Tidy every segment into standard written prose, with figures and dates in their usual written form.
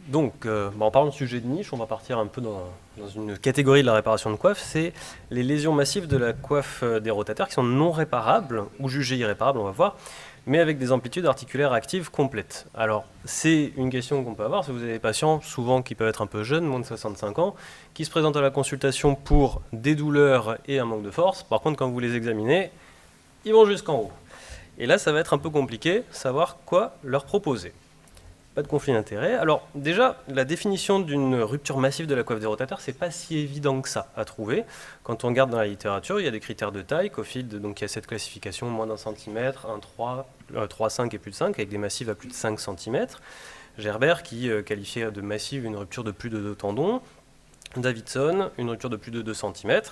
Donc, en parlant de sujet de niche, on va partir un peu dans une catégorie de la réparation de coiffe, c'est les lésions massives de la coiffe des rotateurs qui sont non réparables ou jugées irréparables, on va voir, mais avec des amplitudes articulaires actives complètes. Alors, c'est une question qu'on peut avoir si vous avez des patients, souvent qui peuvent être un peu jeunes, moins de 65 ans, qui se présentent à la consultation pour des douleurs et un manque de force. Par contre, quand vous les examinez, ils vont jusqu'en haut. Et là, ça va être un peu compliqué, savoir quoi leur proposer. Pas de conflit d'intérêt. Alors déjà, la définition d'une rupture massive de la coiffe des rotateurs, c'est pas si évident que ça à trouver. Quand on regarde dans la littérature, il y a des critères de taille. Cofield, donc il y a cette classification moins d'un centimètre, 1,3, 3,5 et plus de 5, avec des massives à plus de 5 cm. Gerber qui qualifiait de massive une rupture de plus de 2 tendons. Davidson, une rupture de plus de 2 cm.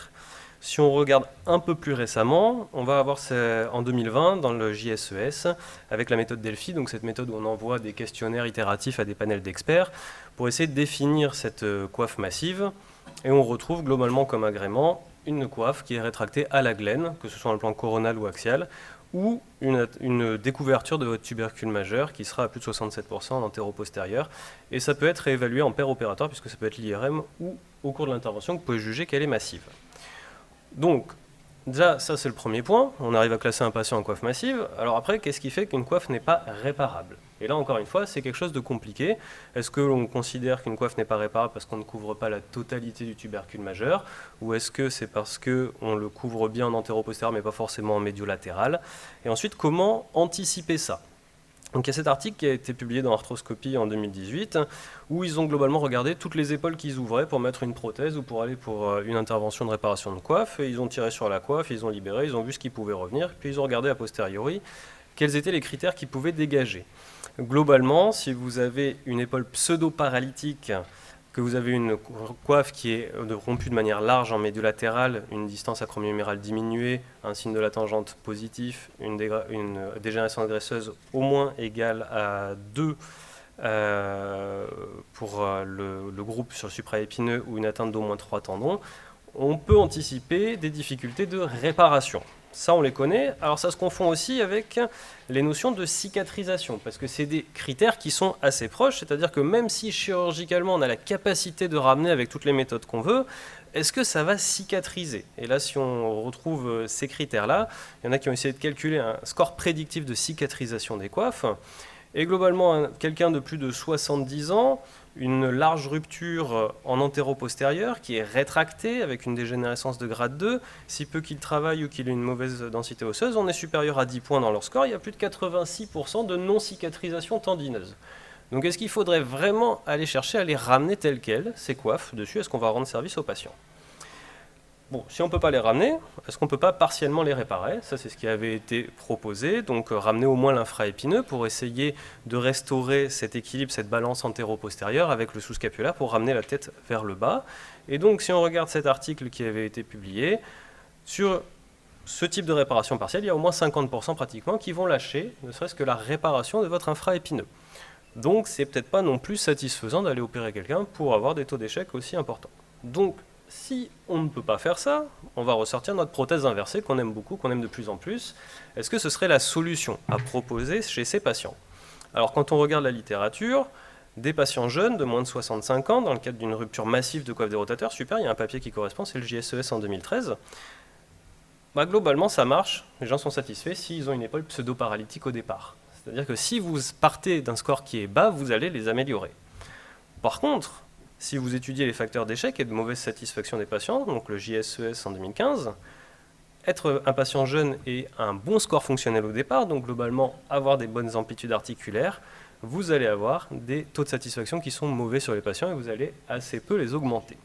Si on regarde un peu plus récemment, on va avoir en 2020 dans le JSES avec la méthode Delphi, donc cette méthode où on envoie des questionnaires itératifs à des panels d'experts pour essayer de définir cette coiffe massive. Et on retrouve globalement comme agrément une coiffe qui est rétractée à la glène, que ce soit en plan coronal ou axial, ou une découverture de votre tubercule majeur qui sera à plus de 67% en antéro-postérieur. Et ça peut être réévalué en paire opératoire puisque ça peut être l'IRM ou au cours de l'intervention que vous pouvez juger qu'elle est massive. Donc, déjà, ça c'est le premier point. On arrive à classer un patient en coiffe massive. Alors après, qu'est-ce qui fait qu'une coiffe n'est pas réparable? Et là, encore une fois, c'est quelque chose de compliqué. Est-ce que l'on considère qu'une coiffe n'est pas réparable parce qu'on ne couvre pas la totalité du tubercule majeur? Ou est-ce que c'est parce qu'on le couvre bien en antéro-postérieur mais pas forcément en médio-latéral? Et ensuite, comment anticiper ça? Donc il y a cet article qui a été publié dans Arthroscopie en 2018, où ils ont globalement regardé toutes les épaules qu'ils ouvraient pour mettre une prothèse ou pour aller pour une intervention de réparation de coiffe, et ils ont tiré sur la coiffe, ils ont libéré, ils ont vu ce qui pouvait revenir, puis ils ont regardé a posteriori quels étaient les critères qu'ils pouvaient dégager. Globalement, si vous avez une épaule pseudo-paralytique, que vous avez une coiffe qui est rompue de manière large en médio-latéral, une distance acromiomérale diminuée, un signe de la tangente positif, une dégénérescence graisseuse au moins égale à 2 pour le groupe sur le supraépineux ou une atteinte d'au moins 3 tendons, on peut anticiper des difficultés de réparation. Ça, on les connaît. Alors, ça se confond aussi avec les notions de cicatrisation, parce que c'est des critères qui sont assez proches, c'est-à-dire que même si chirurgicalement, on a la capacité de ramener avec toutes les méthodes qu'on veut, est-ce que ça va cicatriser? Et là, si on retrouve ces critères-là, il y en a qui ont essayé de calculer un score prédictif de cicatrisation des coiffes. Et globalement, quelqu'un de plus de 70 ans, une large rupture en antéro-postérieur qui est rétractée avec une dégénérescence de grade 2, si peu qu'il travaille ou qu'il ait une mauvaise densité osseuse, on est supérieur à 10 points dans leur score, il y a plus de 86% de non-cicatrisation tendineuse. Donc est-ce qu'il faudrait vraiment aller chercher à les ramener telles quelles, ces coiffes, dessus? Est-ce qu'on va rendre service aux patients? Bon, si on ne peut pas les ramener, est-ce qu'on ne peut pas partiellement les réparer? Ça, c'est ce qui avait été proposé, donc ramener au moins l'infraépineux pour essayer de restaurer cet équilibre, cette balance antéro-postérieure avec le sous-scapulaire pour ramener la tête vers le bas. Et donc, si on regarde cet article qui avait été publié, sur ce type de réparation partielle, il y a au moins 50% pratiquement qui vont lâcher, ne serait-ce que la réparation de votre infraépineux. Donc, c'est peut-être pas non plus satisfaisant d'aller opérer quelqu'un pour avoir des taux d'échec aussi importants. Donc, si on ne peut pas faire ça, on va ressortir notre prothèse inversée qu'on aime beaucoup, qu'on aime de plus en plus. Est-ce que ce serait la solution à proposer chez ces patients? Alors quand on regarde la littérature, des patients jeunes de moins de 65 ans, dans le cadre d'une rupture massive de coiffe des rotateurs, super, il y a un papier qui correspond, c'est le JSES en 2013. Globalement, ça marche, les gens sont satisfaits s'ils ont une épaule pseudo-paralytique au départ. C'est-à-dire que si vous partez d'un score qui est bas, vous allez les améliorer. Par contre, si vous étudiez les facteurs d'échec et de mauvaise satisfaction des patients, donc le JSES en 2015, être un patient jeune et un bon score fonctionnel au départ, donc globalement avoir des bonnes amplitudes articulaires, vous allez avoir des taux de satisfaction qui sont mauvais sur les patients et vous allez assez peu les augmenter.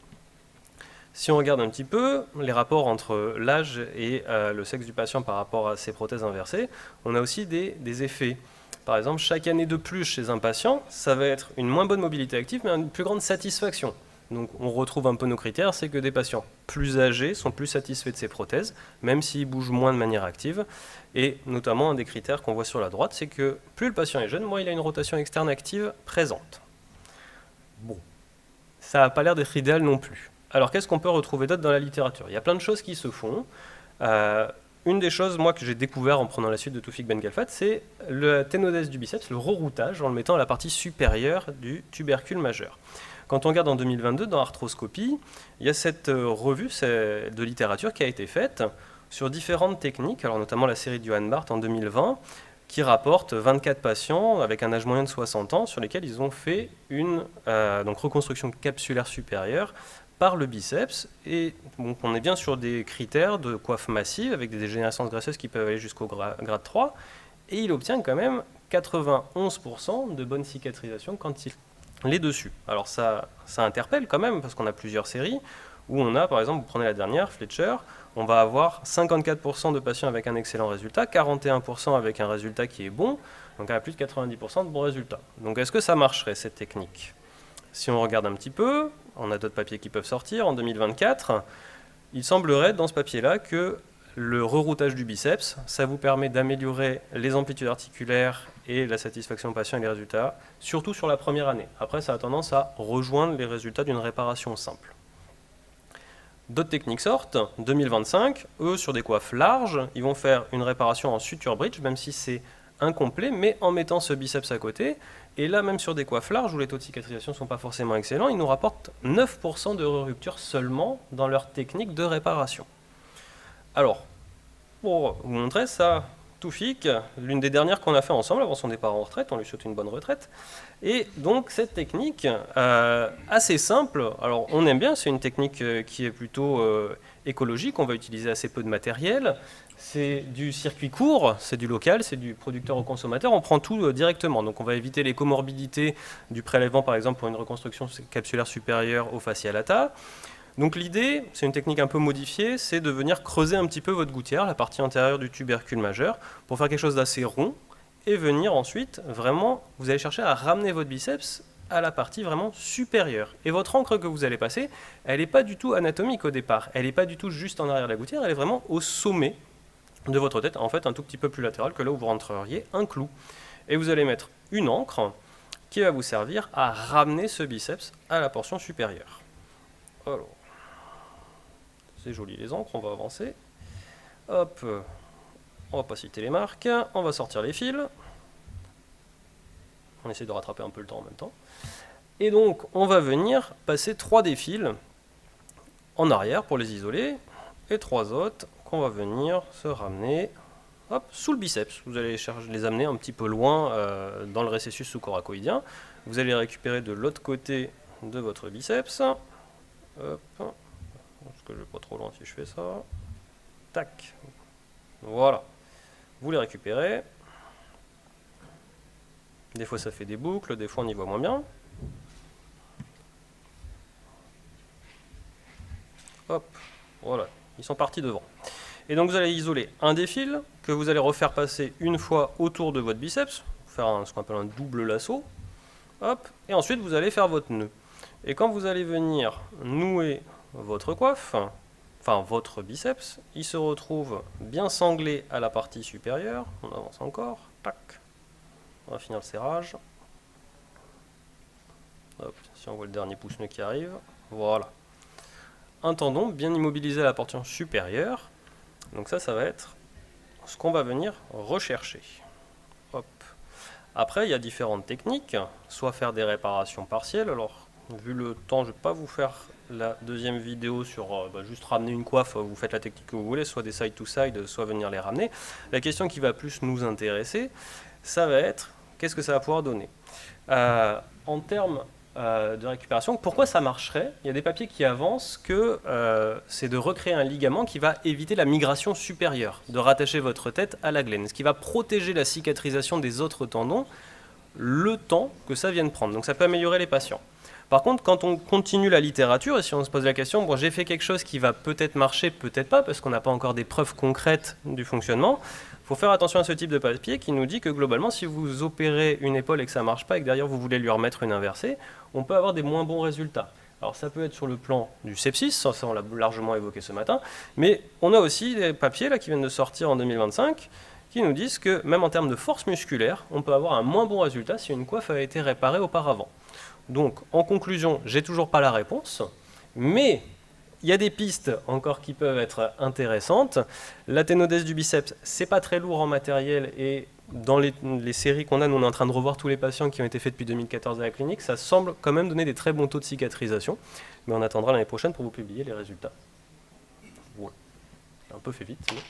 Si on regarde un petit peu les rapports entre l'âge et le sexe du patient par rapport à ces prothèses inversées, on a aussi des effets. Par exemple, chaque année de plus chez un patient, ça va être une moins bonne mobilité active, mais une plus grande satisfaction. Donc on retrouve un peu nos critères, c'est que des patients plus âgés sont plus satisfaits de ces prothèses, même s'ils bougent moins de manière active. Et notamment, un des critères qu'on voit sur la droite, c'est que plus le patient est jeune, moins il a une rotation externe active présente. Bon, ça n'a pas l'air d'être idéal non plus. Alors qu'est-ce qu'on peut retrouver d'autre dans la littérature? Il y a plein de choses qui se font. une des choses, moi, que j'ai découvert en prenant la suite de Toufik Ben Khalfat, c'est la ténodèse du biceps, le reroutage, en le mettant à la partie supérieure du tubercule majeur. Quand on regarde en 2022, dans Arthroscopie, il y a cette revue de littérature qui a été faite sur différentes techniques, alors notamment la série de Johan Barth en 2020, qui rapporte 24 patients avec un âge moyen de 60 ans, sur lesquels ils ont fait une reconstruction capsulaire supérieure par le biceps, et donc on est bien sur des critères de coiffe massive avec des dégénérescences graisseuses qui peuvent aller jusqu'au grade 3, et il obtient quand même 91% de bonne cicatrisation quand il est dessus. Alors ça interpelle quand même, parce qu'on a plusieurs séries, où on a, par exemple, vous prenez la dernière, Fletcher, on va avoir 54% de patients avec un excellent résultat, 41% avec un résultat qui est bon, donc à plus de 90% de bons résultats. Donc est-ce que ça marcherait, cette technique? Si on regarde un petit peu, on a d'autres papiers qui peuvent sortir, en 2024, il semblerait dans ce papier-là que le reroutage du biceps, ça vous permet d'améliorer les amplitudes articulaires et la satisfaction patient et les résultats, surtout sur la première année. Après, ça a tendance à rejoindre les résultats d'une réparation simple. D'autres techniques sortent, 2025, eux sur des coiffes larges, ils vont faire une réparation en suture bridge, même si c'est incomplet, mais en mettant ce biceps à côté. Et là, même sur des coiffes larges où les taux de cicatrisation ne sont pas forcément excellents, ils nous rapportent 9% de rupture seulement dans leur technique de réparation. Alors, pour vous montrer ça, Toufik, l'une des dernières qu'on a fait ensemble avant son départ en retraite, on lui souhaite une bonne retraite. Et donc cette technique, assez simple, alors on aime bien, c'est une technique qui est plutôt écologique, on va utiliser assez peu de matériel, c'est du circuit court, c'est du local, c'est du producteur au consommateur, on prend tout directement, donc on va éviter les comorbidités du prélèvement par exemple pour une reconstruction capsulaire supérieure au fascia lata. Donc l'idée, c'est une technique un peu modifiée, c'est de venir creuser un petit peu votre gouttière, la partie antérieure du tubercule majeur, pour faire quelque chose d'assez rond, et venir ensuite, vraiment, vous allez chercher à ramener votre biceps à la partie vraiment supérieure. Et votre encre que vous allez passer, elle n'est pas du tout anatomique au départ, elle n'est pas du tout juste en arrière de la gouttière, elle est vraiment au sommet de votre tête, en fait un tout petit peu plus latéral que là où vous rentreriez un clou. Et vous allez mettre une encre qui va vous servir à ramener ce biceps à la portion supérieure. Alors, c'est joli les encres, on va avancer. Hop, on va pas citer les marques, on va sortir les fils. On essaie de rattraper un peu le temps en même temps. Et donc, on va venir passer 3 des fils en arrière pour les isoler, et 3 autres qu'on va venir se ramener hop, sous le biceps. Vous allez les amener un petit peu loin dans le récessus sous-coracoïdien. Vous allez les récupérer de l'autre côté de votre biceps. Hop. Est-ce que je vais pas trop loin si je fais ça? Tac. Voilà. Vous les récupérez. Des fois ça fait des boucles, des fois on y voit moins bien. Hop. Voilà. Ils sont partis devant. Et donc vous allez isoler un des fils que vous allez refaire passer une fois autour de votre biceps, faire ce qu'on appelle un double lasso. Hop. Et ensuite vous allez faire votre nœud. Et quand vous allez venir nouer votre coiffe, enfin votre biceps, il se retrouve bien sanglé à la partie supérieure. On avance encore, tac. On va finir le serrage. Hop, si on voit le dernier pouce-nœud qui arrive, voilà. Un tendon bien immobilisé à la portion supérieure. Donc ça va être ce qu'on va venir rechercher. Hop. Après, il y a différentes techniques, soit faire des réparations partielles. Alors, vu le temps, je ne vais pas vous faire la deuxième vidéo sur juste ramener une coiffe, vous faites la technique que vous voulez, soit des side to side, soit venir les ramener. La question qui va plus nous intéresser, ça va être, qu'est-ce que ça va pouvoir donner en termes de récupération, pourquoi ça marcherait? Il y a des papiers qui avancent que c'est de recréer un ligament qui va éviter la migration supérieure, de rattacher votre tête à la glène, ce qui va protéger la cicatrisation des autres tendons le temps que ça vienne prendre. Donc ça peut améliorer les patients. Par contre, quand on continue la littérature, et si on se pose la question, bon, j'ai fait quelque chose qui va peut-être marcher, peut-être pas, parce qu'on n'a pas encore des preuves concrètes du fonctionnement, il faut faire attention à ce type de papier qui nous dit que globalement, si vous opérez une épaule et que ça ne marche pas, et que derrière vous voulez lui remettre une inversée, on peut avoir des moins bons résultats. Alors ça peut être sur le plan du sepsis, ça on l'a largement évoqué ce matin, mais on a aussi des papiers là, qui viennent de sortir en 2025, qui nous disent que même en termes de force musculaire, on peut avoir un moins bon résultat si une coiffe a été réparée auparavant. Donc, en conclusion, j'ai toujours pas la réponse, mais il y a des pistes encore qui peuvent être intéressantes. La ténodèse du biceps, c'est pas très lourd en matériel et dans les séries qu'on a, nous on est en train de revoir tous les patients qui ont été faits depuis 2014 à la clinique, ça semble quand même donner des très bons taux de cicatrisation. Mais on attendra l'année prochaine pour vous publier les résultats. Ouais. J'ai un peu fait vite. Mais...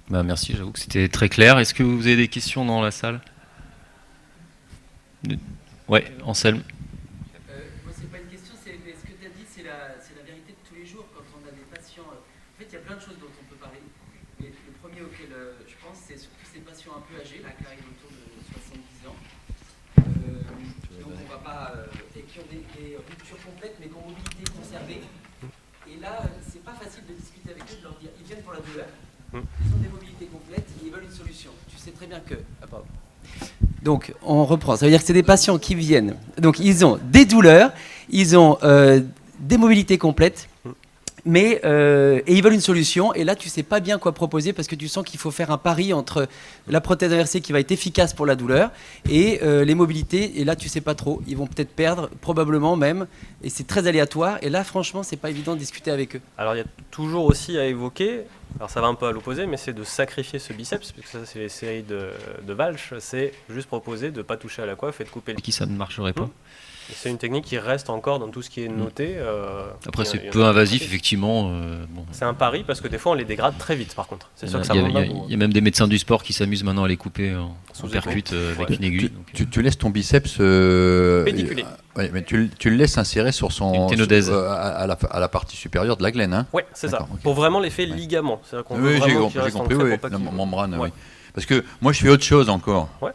Bah merci, j'avoue que c'était très clair. Est-ce que vous avez des questions dans la salle? Ouais, Anselme. Moi, c'est pas une question, c'est ce que tu as dit, c'est la vérité de tous les jours quand on a des patients. En fait, il y a plein de choses dont on peut parler. Mais le premier auquel je pense, c'est surtout ces patients un peu âgés, là, qui arrivent autour de 70 ans, donc on va pas, et qui ont des ruptures complètes, mais qui ont mobilité conservée. Et là, c'est pas facile de discuter avec eux, de leur dire, ils viennent pour la douleur, ils ont des mobilités complètes, ils veulent une solution. Tu sais très bien que... Ah, pardon. Donc, on reprend. Ça veut dire que c'est des patients qui viennent. Donc, ils ont des douleurs, ils ont des mobilités complètes, mais et ils veulent une solution. Et là, tu sais pas bien quoi proposer parce que tu sens qu'il faut faire un pari entre la prothèse inversée qui va être efficace pour la douleur et les mobilités. Et là, tu sais pas trop. Ils vont peut-être perdre, probablement même. Et c'est très aléatoire. Et là, franchement, c'est pas évident de discuter avec eux. Alors, il y a toujours aussi à évoquer, alors ça va un peu à l'opposé, mais c'est de sacrifier ce biceps, puisque ça, c'est les séries de Walsh. C'est juste proposer de ne pas toucher à la coiffe et de couper le... Qui ça ne marcherait pas. C'est une technique qui reste encore dans tout ce qui est noté. Après, c'est peu invasif, effectivement. Bon. C'est un pari parce que des fois, on les dégrade très vite, par contre. C'est sûr que ça monte d'un coup. Il y a même des médecins du sport qui s'amusent maintenant à les couper en percute avec une aiguille. Tu laisses ton biceps pédiculé. Ouais, mais tu le laisses insérer sur son à la partie supérieure de la glène. Hein. Oui, c'est ça. Okay. Pour vraiment l'effet ligament. C'est-à-dire qu'on veut j'ai vraiment compris, la membrane. Ouais. Oui. Parce que moi, je fais autre chose encore. Ouais.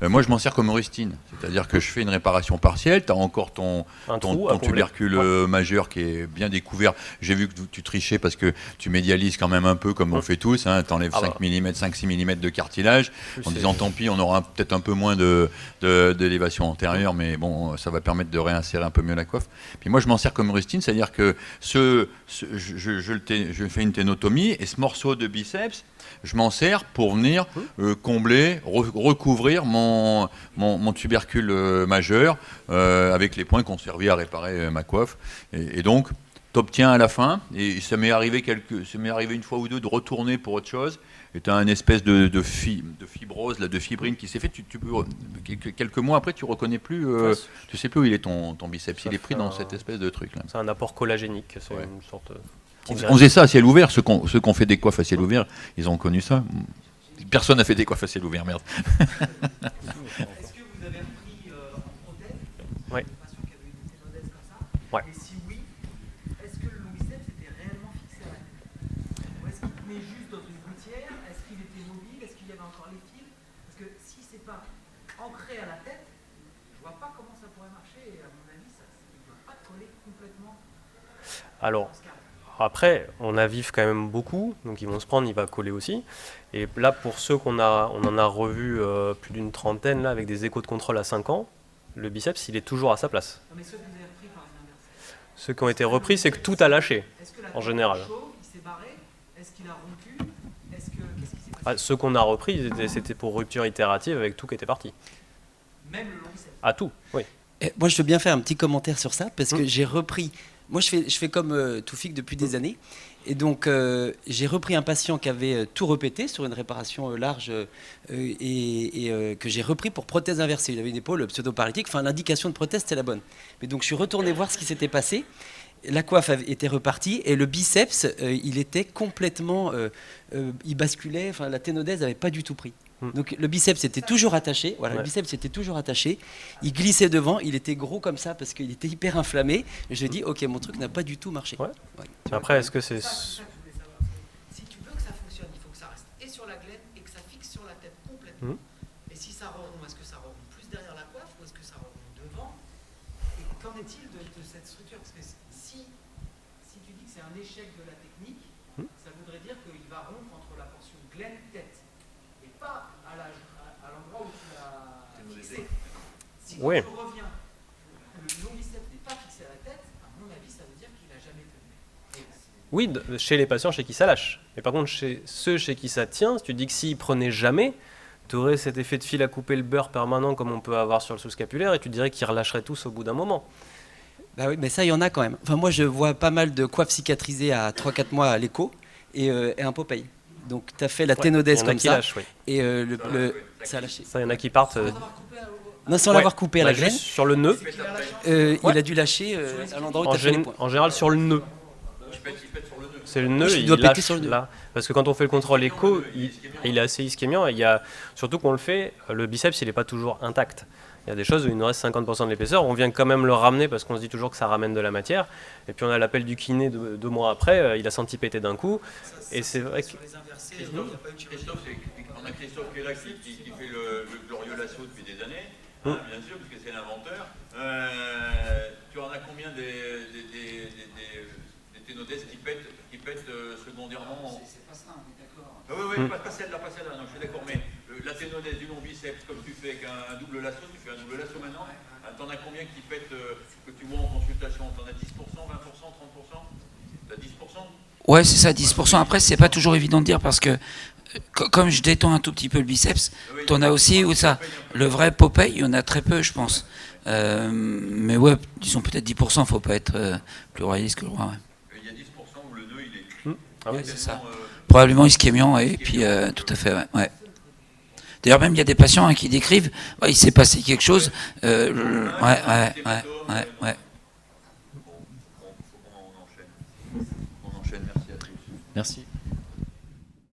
Moi, je m'en sers comme Auristine. C'est-à-dire que je fais une réparation partielle. Tu as encore ton tubercule majeur qui est bien découvert. J'ai vu que tu trichais parce que tu médialises quand même un peu, comme on fait tous. Hein. Tu enlèves 5-6 mm de cartilage en disant tant pis, on aura peut-être un peu moins d'élévation antérieure, mais bon, ça va permettre de réinsérer un peu mieux la coiffe. Puis moi, je m'en sers comme Auristine, c'est-à-dire que je fais une ténotomie et ce morceau de biceps, je m'en sers pour venir combler, recouvrir mon tubercule majeur avec les points qui ont servi à réparer ma coiffe. Et donc, tu obtiens à la fin, et ça m'est arrivé une fois ou deux de retourner pour autre chose, et tu as une espèce de fibrose, de fibrine qui s'est fait. Quelques mois après, tu reconnais plus, tu sais plus où il est ton biceps. Il est pris dans cette espèce de truc là. C'est un apport collagénique, c'est une sorte... On faisait ça à ciel ouvert, ceux qui ont fait des coiffes à ciel ouvert, ils ont connu ça. Personne n'a fait des coiffes à ciel ouvert, merde. Est-ce que vous avez repris en prothèse des patients qui avaient eu des ténodèses comme ça? Ouais. Et si oui, est-ce que le long biceps était réellement fixé à la tête? Ou est-ce qu'il tenait juste dans une gouttière? Est-ce qu'il était mobile? Est-ce qu'il y avait encore les fils? Parce que si c'est pas ancré à la tête, je vois pas comment ça pourrait marcher. Et à mon avis, ça ne doit pas coller complètement. Alors, après, on avive quand même beaucoup, donc ils vont se prendre, il va coller aussi. Et là, pour ceux on en a revu plus d'une trentaine, là, avec des échos de contrôle à 5 ans, le biceps, il est toujours à sa place. Non, mais ceux que vous avez repris par une inversée. Ceux qui ont été repris, c'est que tout a lâché, en général. Il s'est barré? Est-ce qu'il a rompu? Qu'est-ce qui s'est passé? Ceux qu'on a repris, c'était pour rupture itérative avec tout qui était parti. Même le long biceps? À tout, oui. Et moi, je veux bien faire un petit commentaire sur ça, parce que j'ai repris... Moi, je fais comme Toufik depuis des années. Et donc, j'ai repris un patient qui avait tout répété sur une réparation large et que j'ai repris pour prothèse inversée. Il avait une épaule pseudo-paralytique. Enfin, l'indication de prothèse, c'était la bonne. Mais donc, je suis retourné voir ce qui s'était passé. La coiffe était repartie et le biceps, il était complètement... il basculait. Enfin, la ténodèse n'avait pas du tout pris. Donc le biceps était toujours attaché, voilà, le biceps était toujours attaché, il glissait devant, il était gros comme ça parce qu'il était hyper inflammé. Et je dis ok, mon truc n'a pas du tout marché. Ouais. Après, est-ce que c'est... Si tu veux que ça fonctionne, il faut que ça reste et sur la glène et que ça fixe sur la tête complètement. Et si ça rerompt, est-ce que ça rerompt plus derrière la coiffe ou est-ce que ça rerompt devant? Et qu'en est-il de cette structure? Parce que si tu dis que c'est un échec de la technique, ça voudrait dire qu'il va rompre entre la portion glène-tête. Pas à l'endroit où tu l'as fixé. Si quand je reviens, le long biceps n'est pas fixé à la tête, à mon avis, ça veut dire qu'il n'a jamais tenu. Oui, chez les patients chez qui ça lâche. Mais par contre, chez ceux chez qui ça tient, si tu dis que s'ils prenaient jamais, tu aurais cet effet de fil à couper le beurre permanent comme on peut avoir sur le sous-scapulaire et tu dirais qu'ils relâcheraient tous au bout d'un moment. Bah oui, mais ça, il y en a quand même. Enfin, moi, je vois pas mal de coiffes cicatrisées à 3-4 mois à l'écho et un Popeye. Donc, tu as fait la ténodèse comme ça. Lâchent, oui. Et ça a lâché. Ça, il y en a qui partent. Non, sans l'avoir coupé à la graine. Juste sur le nœud. Il a dû lâcher à l'endroit où tu as fait les points. En général, sur le nœud. C'est le nœud, Oui, il dois péter lâche sur le nœud. là. Parce que quand on fait le contrôle écho, il est assez ischémiant. Et il y a, surtout qu'on le fait, le biceps, il n'est pas toujours intact. Il y a des choses où il nous reste 50% de l'épaisseur. On vient quand même le ramener parce qu'on se dit toujours que ça ramène de la matière. Et puis on a l'appel du kiné 2 mois après, il a senti péter d'un coup. Et c'est vrai que... Christophe, on a Christophe qui est là, qui fait le glorieux lasso depuis des années, bien sûr, parce que c'est l'inventeur. Tu en as combien des ténodèses qui pètent secondairement? C'est pas ça, on est d'accord. Oui, pas celle-là, non, je suis d'accord, mais la ténodèse du long-biceps, comme tu fais avec un double lasso, tu fais un double lasso maintenant, t'en as combien qui pètent, que tu vois en consultation? T'en as 10%, 20%, 30%? T'as 10%? Ouais, c'est ça, 10%. Après, c'est pas toujours évident de dire parce que comme je détends un tout petit peu le biceps, t'en as aussi ou ça. Le vrai Popeye, il y en a très peu, je pense. Mais ouais, disons peut-être 10%, faut pas être plus royaliste que le roi. Ouais. Il y a 10% où le nœud, il est... Ah oui, c'est ça. Probablement ischémiant, et puis tout à fait, ouais. D'ailleurs, même il y a des patients qui décrivent, il s'est passé quelque chose. Ouais. On enchaîne, merci à tous. Merci.